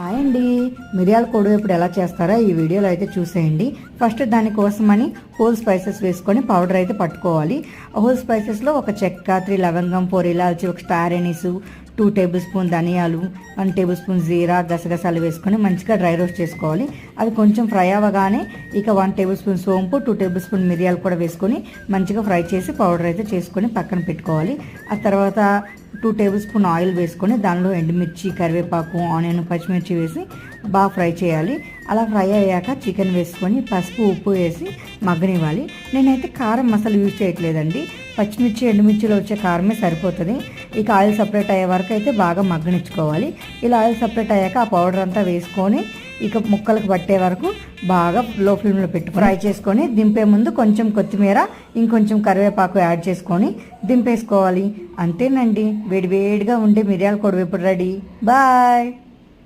Hi అండి, మిరియాల కొడువేపుడు ఎలా చేస్తారో ఈ వీడియోలో అయితే చూసేయండి. ఫస్ట్ దానికోసమని హోల్ స్పైసెస్ వేసుకొని పౌడర్ అయితే పట్టుకోవాలి. హోల్ స్పైసెస్లో ఒక చెక్క, 3 లవంగం, 4 ఇలాచి, ఒక స్టార్ ఎనీస్, 2 టేబుల్ స్పూన్ ధనియాలు, 1 టేబుల్ స్పూన్ జీరా, గసగసాలు వేసుకొని మంచిగా డ్రై రోస్ట్ చేసుకోవాలి. అది కొంచెం ఫ్రై అవ్వగానే ఇక 1 టేబుల్ స్పూన్ సోంపు, 2 టేబుల్ స్పూన్ మిరియాలు కూడా వేసుకొని మంచిగా ఫ్రై చేసి పౌడర్ అయితే చేసుకొని పక్కన పెట్టుకోవాలి. ఆ తర్వాత 2 టేబుల్ స్పూన్ ఆయిల్ వేసుకొని దానిలో ఎండుమిర్చి, కరివేపాకు, ఆనియన్, పచ్చిమిర్చి వేసి బాగా ఫ్రై చేయాలి. అలా ఫ్రై అయ్యాక చికెన్ వేసుకొని పసుపు, ఉప్పు వేసి మగ్గనివ్వాలి. నేనైతే కారం మసాలా యూజ్ చేయట్లేదండి, పచ్చిమిర్చి, ఎండుమిర్చిలో వచ్చే కారమే సరిపోతుంది. ఇక ఆయిల్ సపరేట్ అయ్యే వరకు అయితే బాగా మగ్గనిచ్చుకోవాలి. ఇలా ఆయిల్ సపరేట్ అయ్యాక ఆ పౌడర్ అంతా వేసుకొని ఇక ముక్కలకు పట్టే వరకు బాగా లో ఫ్లేమ్లో పెట్టి ఫ్రై చేసుకొని దింపే ముందు కొంచెం కొత్తిమీర, ఇంకొంచెం కరివేపాకు యాడ్ చేసుకొని దింపేసుకోవాలి. అంతేనండి, వేడివేడిగా ఉండే మిరియాల కొడువేపుడు రెడీ. బాయ్.